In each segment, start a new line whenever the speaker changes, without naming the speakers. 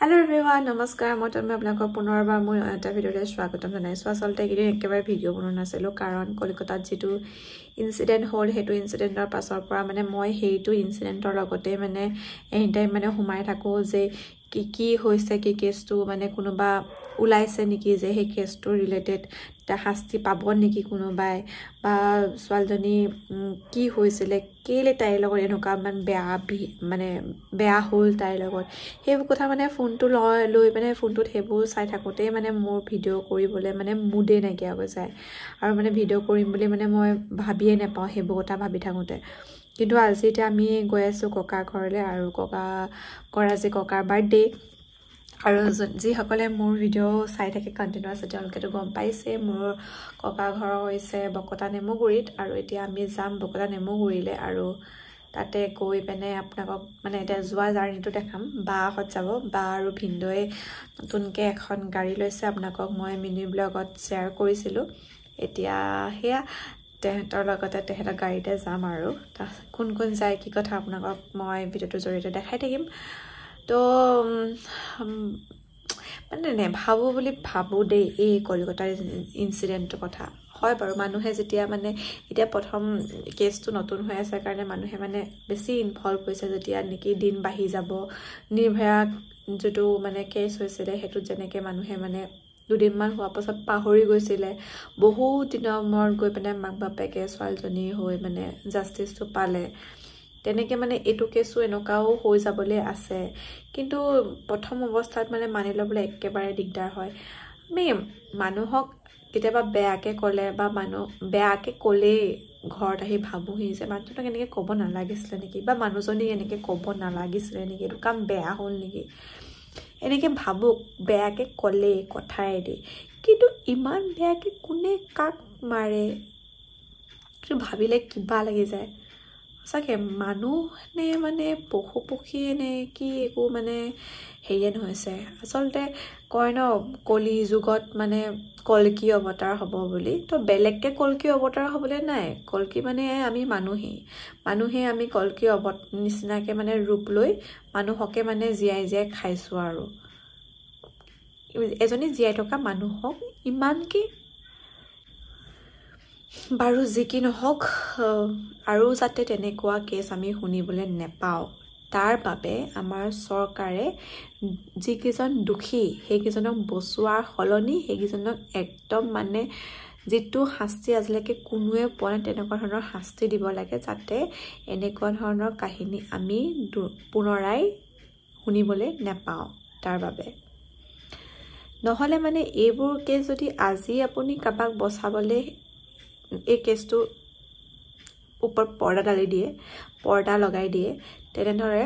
Hello everyone, namaskar. মই আপোনালোকক পুনৰবাৰ মোৰ এটা ভিডিঅ'তে স্বাগতম জনাইছো। আসলতে এইকেইদিন একেবাৰে ভিডিঅ' বনোৱা নাছিলো কাৰণ কলকাতাত যেটো ইনসিডেন্ট হ'ল হেতু ইনসিডেন্টৰ পাছৰ পৰা মানে মই হেইটো ইনসিডেন্টৰ লগতে মানে এনি টাইম মানে হুমাই থাকো যে কি হৈছে কি কেছটো মানে কোনোবা উলাইছে নেকি যে হে কেছটো ৰিলেটেড তা শাস্তি পাব নেকি কোনোবাই বা সোৱালজনী কি হৈছিল কেলে তাইৰ লগত এনেকা মানে বেয়া হ'ল তাইৰ লগত হেব কথা মানে ফোনটো লৈ মানে ফোনটোত হেবু চাই থাকোতে মানে মোৰ ভিডিঅ' কৰিবলৈ মানে মুডে নাইকিয়া হৈ যায় আৰু মানে ভিডিঅ' কৰিম বুলি মানে মই ভাবিয়ে নাপাওঁ হেবু কথা ভাবি থাকোতে কিন্তু আজি এতিয়া আমি গৈ আছো ককা ঘৰলে আৰু ককাৰ বাৰ্থডে আৰু যি সকলে মোৰ ভিডিঅ' চাই থাকে কন্টিনিউয়াস তেওঁলোকেটো গম পাইছে মোৰ ককা ঘৰ হৈছে বকতা নেমুগুৰিত আৰু এতিয়া আমি যাম বকতা নেমুগুৰিলে আৰু তাতে গৈ পেনে আপোনাক মানে এটা জুৱা জাৰ্নিটো দেখাম বাহত যাব বা আৰু ভিন্দয়ে নতুনকে এখন গাড়ী লৈছে আপোনাক মই মিনি ব্লগত শেয়াৰ কৰিছিলো এতিয়া হেয়া তেহেতৰ লগতে তেহেতৰ গাড়ীতে যাম আৰু কোন কোন যায় কি কথা আপোনাক মই ভিডিঅ'টোৰ জৰিয়তে দেখাই থাকিম তো মানে নে ভাবো দেই এই কলকাতাৰ ইনসিডেন্টৰ কথা হয় বাৰু মানুহে যেতিয়া মানে এতিয়া প্ৰথম কেছটো নতুন হৈ আছে কাৰণে মানুহে মানে বেছি ইনভলভ হৈছে যেতিয়া নেকি দিন বাঢ়ি যাব নিৰ্ভয়া যেটো মানে কেছ হৈছিল হেতু যেনেকে মানুহে মানে দুদিনমান হোৱা পাছত পাহৰি গৈছিলে বহুত দিনৰ মূৰত গৈ পেনে মাক বাপেকে সোৱালজনী হৈ মানে জাস্টিসটো পালে তেনেকে মানে এটো কেছু এনেকাও হৈ যাবলৈ আছে কিন্তু প্ৰথম অৱস্থাত মানে মানি লবলৈ একেবাৰে দিগদাৰ হয় আমি মানুহক কেতিয়াবা বেয়াকে ক'লে বা বেয়াকে ক'লে ঘৰত আহি ভাবুহি যে মানুহটো এনেকে ক'ব নালাগিছিল নেকি বা মানুহজনী এনেকে ক'ব নালাগিছিল নেকি এটো কাম বেয়া হ'ল নেকি এনেকে ভাবুক বেয়াকে ক'লে কথাই দি কিন্তু ইমান বেয়াকে কোনে কাক মাৰে কি ভাবিলে কিবা লাগি যায় সঁচাকে মানুহ নে মানে পশু নে কি একো মানে হেয়ে নহৈছে আসলতে কয় ন কলি যুগত মানে কলকি অৱতাৰ হ'ব বুলি তো বেলেগকে কলকি অৱতাৰ হ'বলে নাই কলকি মানে আমি মানুহে আমি কলকি নিচিনাকে মানে ৰূপ লৈ মানুহকে মানে জিয়াই খাইছো আৰু এজনী জিয়াই থকা মানুহক ইমান কি বাৰু যি কি নহওক আৰু যাতে তেনেকুৱা কেছ আমি শুনিবলৈ নেপাও তাৰ বাবে আমাৰ চৰকাৰে যিকিজন দুখী হেকিজনক বচোৱাৰ হলনি হেকিজনক একদম মানে যেটো শাস্তি আজিলৈকে কোনোৱে পোৱা নাই তেনেকুৱা ধৰণৰ শাস্তি দিব লাগে যাতে এনেকুৱা ধৰণৰ কাহিনী আমি পুনৰাই শুনিবলৈ নেপাও তাৰ বাবে নহলে মানে এইবোৰ কেছ যদি আজি আপুনি কাবাক বচাবলে এই কেছটো ওপৰত পৰ্দা লগাই দিয়ে তেনেদৰে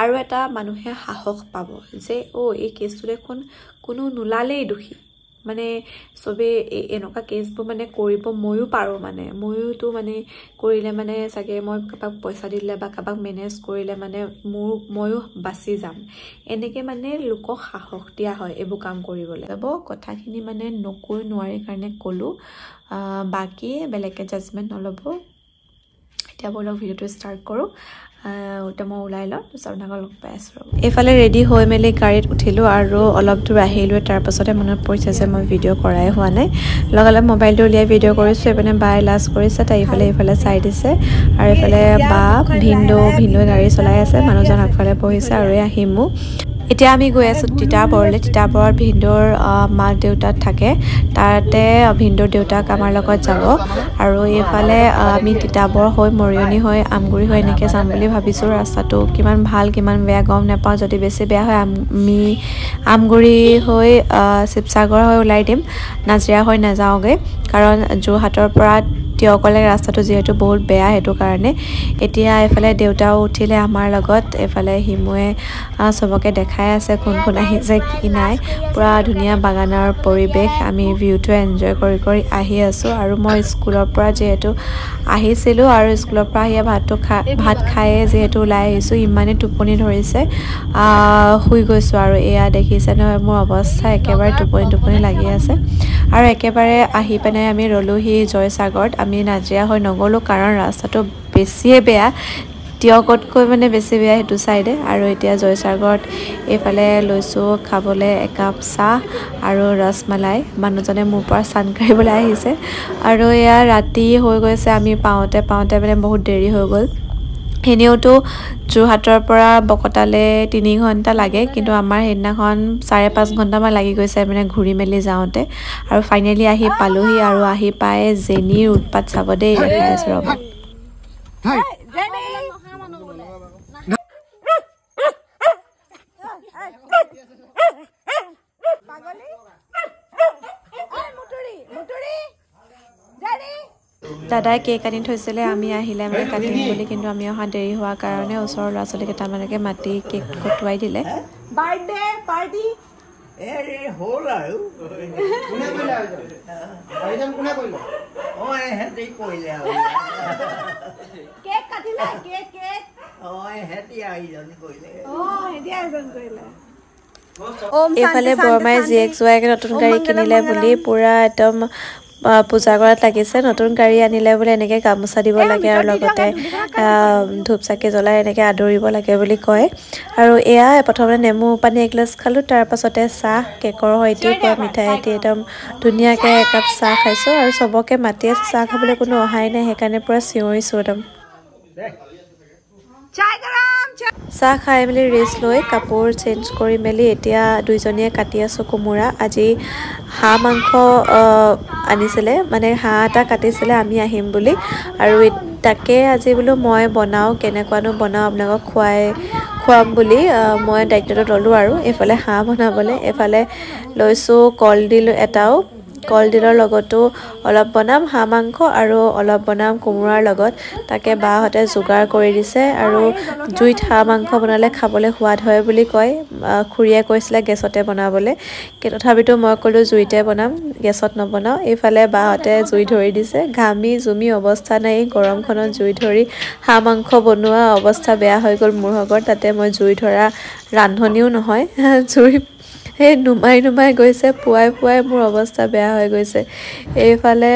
আৰু এটা মানুহে সাহস পাব যে এই কেছটো দেখোন কোনো নুলালেই দুখী মানে সবে এনেকুৱা কেছবোৰ মানে কৰিব ময়ো পাৰো মানে ময়োটো মানে কৰিলে মানে সাগে মই কাবাক পইচা দিলে বা কাবাক মেনেজ কৰিলে মানে ময়ো বাচি যাম এনেকে মানে লোকক সাহস দিয়া হয় এবো কাম কৰিবলৈ যাব কথাখিনি মানে নকৈ নোৱাৰি কাৰণে কলো বাকি বেলেগকে জাজমেন্ট নলব এতিয়া বলক ভিডিওটো স্টাৰ্ট কৰো মই ওলাই লওঁ আপোনাক লগ পাই আছো এফালে ৰেডি হৈ মেলি গাড়ীত উঠিলো আৰু অলপ দূৰ আহিলো তাৰ পাছতে মনত পৰিছে যে মই ভিডিও কৰাই হোৱা নাই লগালে মোবাইলটো উলিয়াই ভিডিও কৰিছো এপনে বাই লাজ কৰিছে তাই ইফালে চাই দিছে আৰু এফালে বা ভিন্দো গাড়ী চলাই আছে মানুহজন আগফালে বহিছে আৰু আহিমু এতিয়া আমি গৈ আছো তিতাবৰত ভিন্দৰ মাক দেউতাক থাকে তাতে ভিন্দৰ দেউতাক আমাৰ লগত যাব আৰু এইফালে আমি তিতাবৰ হৈ মৰিয়নি হৈ আমগুৰি হৈ এনেকে যাম বুলি ভাবিছো ৰাস্তাটো কিমান ভাল কিমান বেয়া গম নাপাও যদি বেছি বেয়া হয় আমি আমগুৰি হৈ শিৱসাগৰ হৈ ওলাই দিম নাজিৰা হৈ নাযাওগে কাৰণ যোৰহাটৰ পৰা তিয়কলে ৰাস্তাটো যেহেতু বহুত বেয়া হেতু কাৰণে এতিয়া এফালে দেউতাও উঠিলে আমাৰ লগত এফালে হিমুৱে সবকে দেখাই আছে কোন আহিছে কি নাই পুৰা ধুনিয়া বাগানৰ পৰিবেশ আমি ভিউটো এনজয় কৰি আহি আছো আৰু মই স্কুলৰ পৰা যেহেতু আহিছিলো আৰু স্কুলৰ পৰা আহি ভাত খায়ে যেহেতু ওলাই আহিছো ইমানে টোপনি ধৰিছে শুই গৈছো আৰু এয়া দেখিছে নহয় মোৰ অৱস্থা একেবাৰে টোপনি লাগি আছে আৰু একেবাৰে আহি পেনে আমি ৰলোহি জয়সাগৰত আমি নাজিৰা হৈ নগলো কাৰণ ৰাস্তাটো বেছিয়ে বেয়া তিয়কতকৈ মানে বেছি বেয়া সেইটো চাইডে। আৰু এতিয়া জয়সাগৰত এইফালে লৈছোঁ খাবলৈ একাপ চাহ আৰু ৰসমলাই। মানুহজনে মোৰ পৰা চান কাঢ়িবলৈ আহিছে। আৰু এয়া ৰাতি হৈ গৈছে, আমি পাওঁতে পাওঁতে মানে বহুত দেৰি হৈ গ'ল। এনেওতো যোৰহাটৰ পৰা বকতালৈ 3 ঘণ্টা লাগে, কিন্তু আমাৰ সেইদিনাখন 4.5 ঘণ্টামান লাগি গৈছে মানে ঘূৰি মেলি যাওঁতে। আৰু ফাইনেলি আহি পালোহি, আৰু আহি পাই জেনিৰ উৎপাত চাব দেই, দেখাই আছোঁ ৰ'ব। দাদাই কেক আনি থৈছিলে, আমি আহিলে মানে কাটিম বুলি, কিন্তু আমি অহা দেৰি হোৱাৰ কাৰণে ওচৰৰ ল'ৰা ছোৱালী কেইটামানকে মাতি কেক কটোৱাই দিলে। বাৰ্থডে পাৰ্টি হ'ল আৰু এইফালে বৰমাই জীয়েক জোৱাইকে নতুন গাড়ী কিনিলে বুলি পুৰা একদম পূজা কৰাত লাগিছে। নতুন গাড়ী আনিলে বোলে এনেকৈ গামোচা দিব লাগে আৰু লগতে ধূপ চাকি জ্বলাই এনেকৈ আদৰিব লাগে বুলি কয়। আৰু এয়া প্ৰথমতে নেমু পানী এগিলাচ খালোঁ, তাৰপাছতে চাহ কেকৰ সৈতে পুৰা মিঠাই সৈতে একদম ধুনীয়াকৈ একাপ চাহ খাইছোঁ। আৰু চবকে মাতি আছোঁ, চাহ খাবলৈ কোনো অহাই নাই, সেইকাৰণে পুৰা চিঞৰিছোঁ একদম। চাহ খাই মেলি ৰেষ্ট লৈ কাপোৰ চেঞ্জ কৰি মেলি এতিয়া দুইজনীয়ে কাটি আছোঁ কোমোৰা। আজি হাঁহ মাংস আনিছিলে, মানে হাঁহ এটা কাটিছিলে আমি আহিম বুলি। আৰু তাকে আজি বোলো মই বনাওঁ, কেনেকুৱানো বনাওঁ আপোনালোকক খুৱাম বুলি মই দায়িত্বটো ল'লোঁ। আৰু এইফালে হাঁহ বনাবলৈ, এইফালে লৈছোঁ কলডিল এটাও, কলডিলৰ লগতো অলপ বনাম হাঁহ মাংস আৰু অলপ বনাম কোমোৰাৰ লগত। তাকে বাহঁতে যোগাৰ কৰি দিছে। আৰু জুইত হাঁহ মাংস বনালে খাবলৈ সোৱাদ হয় বুলি কয়, খুৰীয়ে কৈছিলে গেছতে বনাবলৈ, তথাপিতো মই ক'লোঁ জুইতে বনাম, গেছত নবনাওঁ। এইফালে বাহঁতে জুই ধৰি দিছে, ঘামি জুমি অৱস্থা নাই, গৰমখনত জুই ধৰি হাঁহ মাংস বনোৱা অৱস্থা বেয়া হৈ গ'ল মোৰ ভাগৰ। তাতে মই জুই ধৰা ৰান্ধনিও নহয়, জুই সেই নুমাই গৈছে, পুৱাই মোৰ অৱস্থা বেয়া হৈ গৈছে। এইফালে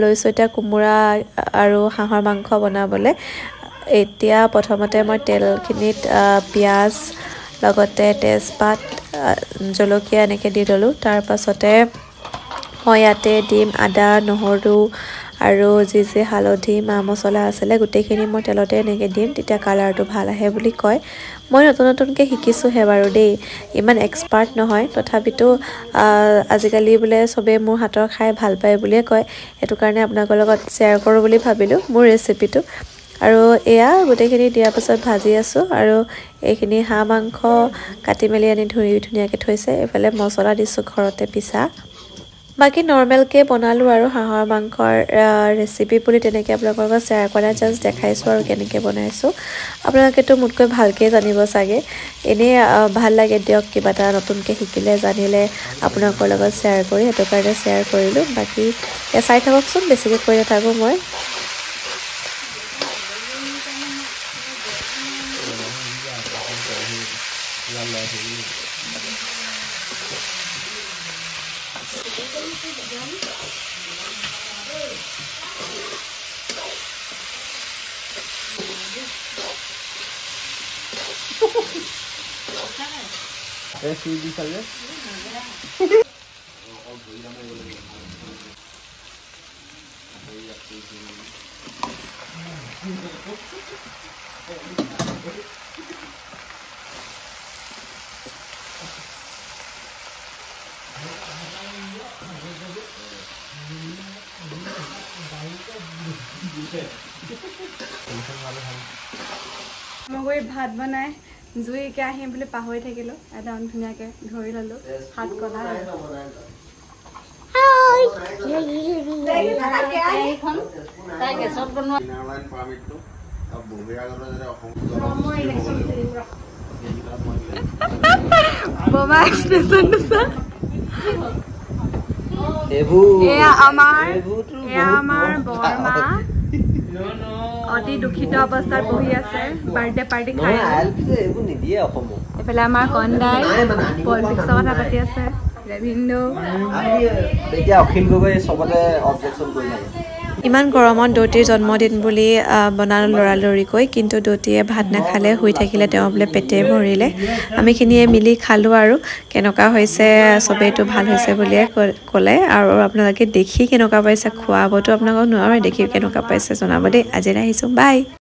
লৈছোঁ এতিয়া কোমোৰা আৰু হাঁহৰ মাংস বনাবলৈ। এতিয়া প্ৰথমতে মই তেলখিনিত পিঁয়াজ লগতে তেজপাত জলকীয়া এনেকৈ দি ল'লোঁ। তাৰপাছতে মই ইয়াতে দিম আদা নহৰু আৰু যি হালধি মা মছলা আছিলে গোটেইখিনি মই তেলতে এনেকৈ দিম, তেতিয়া কালাৰটো ভাল আহে বুলি কয়। মই নতুনকৈ শিকিছোঁহে বাৰু দেই, ইমান এক্সপাৰ্ট নহয়, তথাপিতো আজিকালি বোলে চবেই মোৰ হাতৰ খাই ভাল পায় বুলিয়ে কয়, সেইটো কাৰণে আপোনালোকৰ লগত শ্বেয়াৰ কৰোঁ বুলি ভাবিলোঁ মোৰ ৰেচিপিটো। আৰু এয়া গোটেইখিনি দিয়াৰ পাছত ভাজি আছোঁ। আৰু এইখিনি হাঁহ মাংস কাটি মেলি আনি ধুনীয়াকৈ থৈছে। এইফালে মছলা দিছোঁ ঘৰতে পিছা। বাকী নৰ্মেলকৈ বনালোঁ আৰু হাঁহৰ মাংসৰ ৰেচিপি বুলি তেনেকৈ আপোনালোকৰ লগত শ্বেয়াৰ কৰা, জাষ্ট দেখাইছোঁ আৰু কেনেকৈ বনাইছোঁ। আপোনালোকেতো মোতকৈ ভালকৈ জানিব চাগে, এনেই ভাল লাগে দিয়ক, কিবা এটা নতুনকৈ শিকিলে জানিলে আপোনালোকৰ লগত শ্বেয়াৰ কৰি, সেইটো কাৰণে শ্বেয়াৰ কৰিলোঁ। বাকী চাই থাককচোন, বেছিকৈ কৈ নাথাকোঁ মই।
মই ভাত বনাই জুইকে আহিম বুলি পাহৰি থাকিলোঁ, একদম ধুনীয়াকৈ ধৰি ল'লোঁ, হাত কলা আমাৰ বৰমা অতি দুখিত অৱস্থাত বহি আছে, বাৰ্থডে পাৰ্টি খাই। এইফালে আমাৰ কন্দাই পলিটিক্সৰ কথা পাতি আছে, ৰবীন্দ্ৰ
এতিয়া অখিল গগৈ চবতে অবজেকশ্যন কৰি থাকে।
ইমান গৰমত দৌতিৰ জন্মদিন বুলি বনালোঁ লৰালৰিকৈ কিন্তু দৌতিয়ে ভাত নাখালে শুই থাকিলে তেওঁ বোলে পেটে ভৰিলে আমিখিনিয়ে মিলি খালোঁ আৰু কেনেকুৱা হৈছে চবেইটো ভাল হৈছে বুলিয়ে ক'লে আৰু আপোনালোকে দেখি কেনেকুৱা পাইছে খোৱাবতো আপোনালোকক নোৱাৰে দেখি কেনেকুৱা পাইছে জনাব দেই আজিলৈ আহিছোঁ বাই